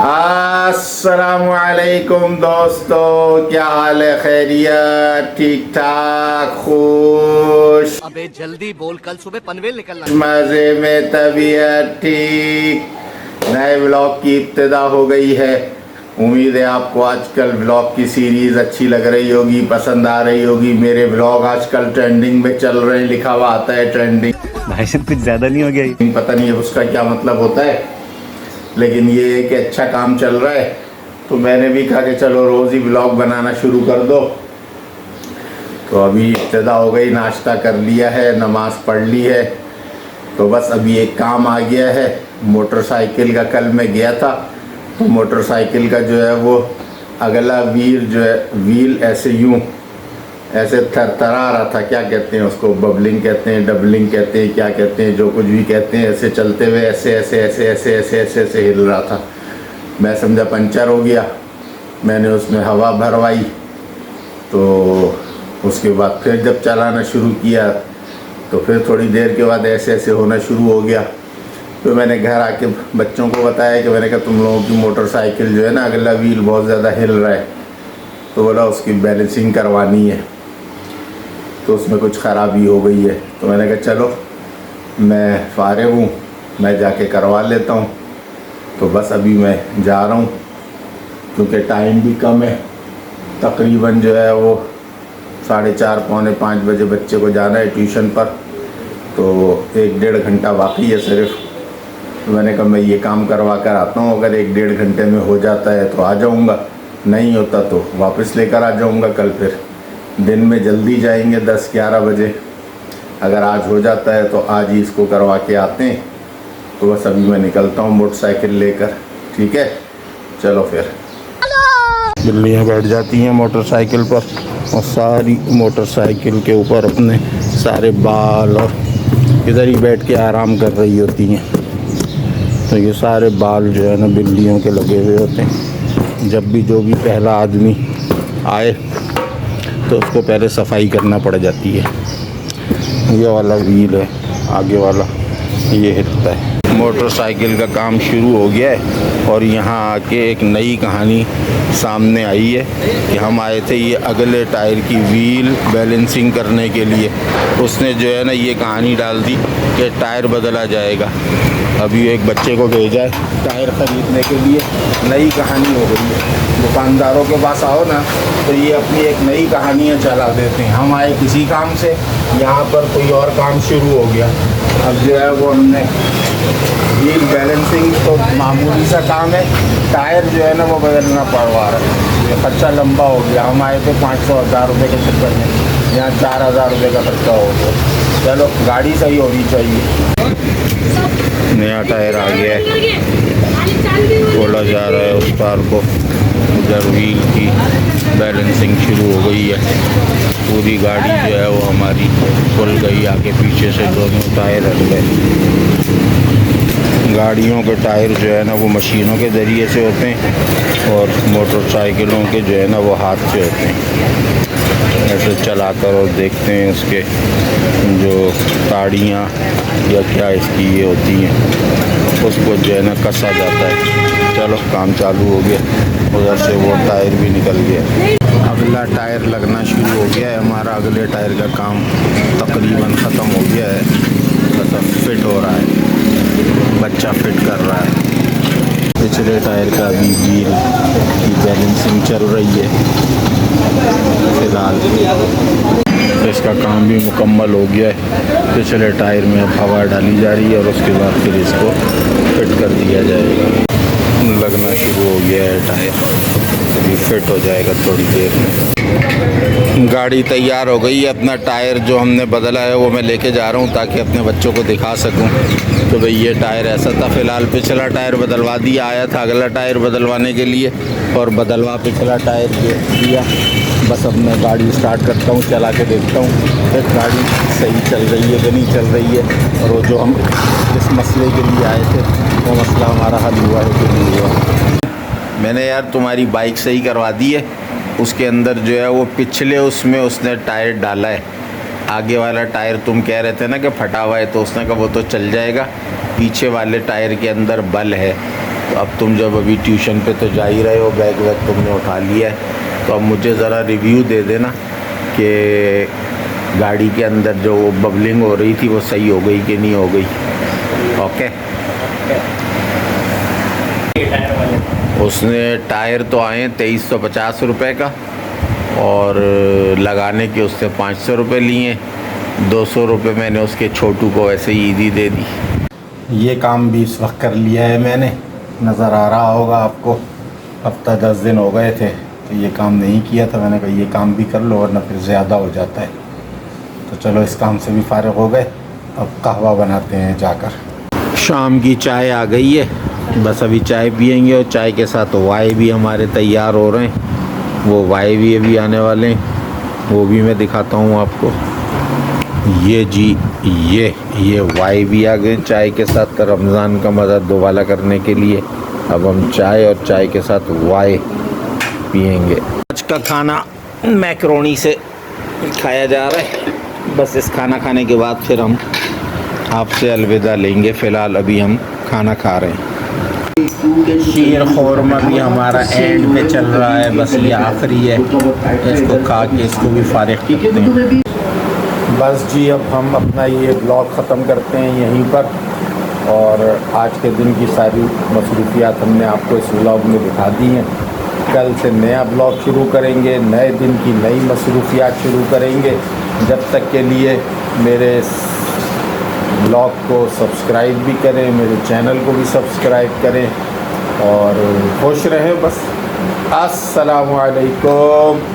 अस्सलामुअलैकुम दोस्तों, क्या हाल है? खैरियत, ठीक ठाक, खुश? अबे जल्दी बोल, कल सुबह पनवेल निकलना। मजे में, तबीयत ठीक। नए ब्लॉग की इब्तिदा हो गई है। उम्मीद है आपको आजकल ब्लॉग की सीरीज अच्छी लग रही होगी, पसंद आ रही होगी। मेरे ब्लॉग आजकल ट्रेंडिंग में चल रहे हैं, लिखा हुआ आता है ट्रेंडिंग। भाई साहब कुछ ज्यादा नहीं हो गया? पता नहीं है उसका क्या मतलब होता है, लेकिन ये एक अच्छा काम चल रहा है। तो मैंने भी कहा कि चलो रोज़ ही ब्लॉग बनाना शुरू कर दो। तो अभी इब्तिदा हो गई, नाश्ता कर लिया है, नमाज पढ़ ली है। तो बस अभी एक काम आ गया है, मोटरसाइकिल का। कल मैं गया था तो मोटरसाइकिल का जो है वो अगला व्हील जो है, व्हील ऐसे थरथरा रहा था। क्या कहते हैं उसको? बबलिंग कहते हैं, डबलिंग कहते हैं, क्या कहते हैं, जो कुछ भी कहते हैं। ऐसे चलते हुए ऐसे ऐसे ऐसे ऐसे ऐसे ऐसे ऐसे हिल रहा था। मैं समझा पंचर हो गया। मैंने उसमें हवा भरवाई, तो उसके बाद फिर जब चलाना शुरू किया तो फिर थोड़ी देर के बाद ऐसे ऐसे होना शुरू हो गया। तो मैंने घर आके बच्चों को बताया कि मैंने कहा तुम लोगों की मोटरसाइकिल जो है ना, अगला व्हील बहुत ज़्यादा हिल रहा है। तो बोला उसकी बैलेंसिंग करवानी है, तो उसमें कुछ ख़राबी हो गई है। तो मैंने कहा चलो मैं फारिग हूँ, मैं जाके करवा लेता हूँ। तो बस अभी मैं जा रहा हूँ, क्योंकि टाइम भी कम है। तकरीबन जो है वो 4:30 पौने 5 बजे बच्चे को जाना है ट्यूशन पर। तो 1-1.5 घंटा बाकी है सिर्फ। तो मैंने कहा मैं ये काम करवा कर आता हूँ, अगर 1-1.5 घंटे में हो जाता है तो आ जाऊँगा, नहीं होता तो वापस लेकर आ जाऊँगा। कल फिर दिन में जल्दी जाएंगे 10-11 बजे। अगर आज हो जाता है तो आज ही इसको करवा के आते हैं। तो बस अभी मैं निकलता हूँ मोटरसाइकिल लेकर, ठीक है? चलो फिर। बिल्लियाँ बैठ जाती हैं मोटरसाइकिल पर और सारी मोटरसाइकिल के ऊपर अपने सारे बाल और इधर ही बैठ के आराम कर रही होती हैं। तो ये सारे बाल जो है ना बिल्लियों के लगे हुए होते हैं। जब भी जो भी पहला आदमी आए तो उसको पहले सफाई करना पड़ जाती है। ये वाला व्हील है आगे वाला, ये हिलता है। मोटरसाइकिल का काम शुरू हो गया है और यहाँ आके एक नई कहानी सामने आई है कि हम आए थे ये अगले टायर की व्हील बैलेंसिंग करने के लिए। उसने जो है ना ये कहानी डाल दी कि टायर बदला जाएगा। अभी एक बच्चे को भेजा है टायर ख़रीदने के लिए। नई कहानी हो गई है। दुकानदारों के पास आओ ना तो ये अपनी एक नई कहानियाँ चला देते हैं। हम आए किसी काम से, यहाँ पर कोई और काम शुरू हो गया। अब जो है वो हमने व्हील बैलेंसिंग तो मामूली सा काम है, टायर जो है ना वो बदलना पड़वा रहा है। ये खर्चा लंबा हो गया। हम आए थे 500-1000 रुपये के चक्कर में, यहाँ 4000 रुपये का खर्चा हो गया। चलो गाड़ी सही होनी चाहिए। नया टायर आ गया है, खोला जा रहा है उस तार को। उधर व्हील की बैलेंसिंग शुरू हो गई है। पूरी गाड़ी जो है वो हमारी खुल गई, आगे पीछे से दोनों टायर हट गए। गाड़ियों के टायर जो है ना वो मशीनों के ज़रिए से होते हैं और मोटरसाइकिलों के जो है ना वो हाथ से होते हैं। ऐसे चलाकर और देखते हैं उसके जो ताड़ियाँ या क्या इसकी ये होती हैं, उसको जो है ना कसा जाता है। चलो काम चालू हो गया, उधर से वो टायर भी निकल गया। अगला टायर लगना शुरू हो गया है हमारा। अगले टायर का काम तकरीबन ख़त्म हो गया है, बस अब फिट हो रहा है, बच्चा फिट कर रहा है। पिछले टायर का भी व्हील की बैलेंसिंग चल रही है फिलहाल। इसका काम भी मुकम्मल हो गया है। पिछले टायर में अब हवा डाली जा रही है और उसके बाद फिर इसको फिट कर दिया जाएगा। लगना शुरू हो गया है टायर, अभी फिट हो जाएगा थोड़ी देर में। गाड़ी तैयार हो गई है। अपना टायर जो हमने बदला है वो मैं लेके जा रहा हूँ ताकि अपने बच्चों को दिखा सकूँ तो भाई ये टायर ऐसा था। फ़िलहाल पिछला टायर बदलवा दिया, आया था अगला टायर बदलवाने के लिए और बदलवा पिछला टायर दिया। बस अब मैं गाड़ी स्टार्ट करता हूँ, चला के देखता हूँ कि गाड़ी सही चल रही है कि नहीं चल रही है, और वो जो हम इस मसले के लिए आए थे वो मसला हमारा हल हुआ है कि नहीं हुआ। मैंने यार तुम्हारी बाइक सही करवा दी है। उसके अंदर जो है वो पिछले उसमें उसने टायर डाला है। आगे वाला टायर तुम कह रहे थे ना कि फटा हुआ है, तो उसने कहा वो तो चल जाएगा। पीछे वाले टायर के अंदर बल है तो अब तुम जब अभी ट्यूशन पे तो जा ही रहे हो, बैग वैग तुमने उठा लिया है, तो अब मुझे ज़रा रिव्यू दे देना कि गाड़ी के अंदर जो बबलिंग हो रही थी वो सही हो गई कि नहीं हो गई। ओके। उसने टायर तो आए 2350 रुपये का, और लगाने के उससे 500 रुपये लिए। 200 रुपये मैंने उसके छोटू को ऐसे ही ईदी दे दी। ये काम भी इस वक्त कर लिया है मैंने, नज़र आ रहा होगा आपको। हफ्ता 10 दिन हो गए थे तो ये काम नहीं किया था। मैंने कहा ये काम भी कर लो वरना फिर ज़्यादा हो जाता है। तो चलो इस काम से भी फारिग हो गए, अब कहवा बनाते हैं जाकर। शाम की चाय आ गई है, बस अभी चाय पियेंगे और चाय के साथ वाई भी हमारे तैयार हो रहे हैं। वो वाई भी अभी आने वाले हैं, वो भी मैं दिखाता हूँ आपको। ये जी ये वाई भी आ गए चाय के साथ, रमज़ान का मज़ा दोबारा करने के लिए। अब हम चाय और चाय के साथ वाई पियेंगे। आज का खाना मैकरोनी से खाया जा रहा है। बस इस खाना खाने के बाद फिर हम आपसे अलविदा लेंगे। फ़िलहाल अभी हम खाना खा रहे हैं। शीर खौरमा भी हमारा एंड में चल रहा है, बस ये आखिरी है। इसको खा के इसको भी फारिग करते हैं। बस जी अब हम अपना ये ब्लॉग ख़त्म करते हैं यहीं पर, और आज के दिन की सारी मसरूफियात हमने आपको इस ब्लॉग में दिखा दी हैं। कल से नया ब्लॉग शुरू करेंगे, नए दिन की नई मसरूफियात शुरू करेंगे। जब तक के लिए मेरे ब्लॉग को सब्सक्राइब भी करें, मेरे चैनल को भी सब्सक्राइब करें और खुश रहें। बस अस्सलामु अलैकुम।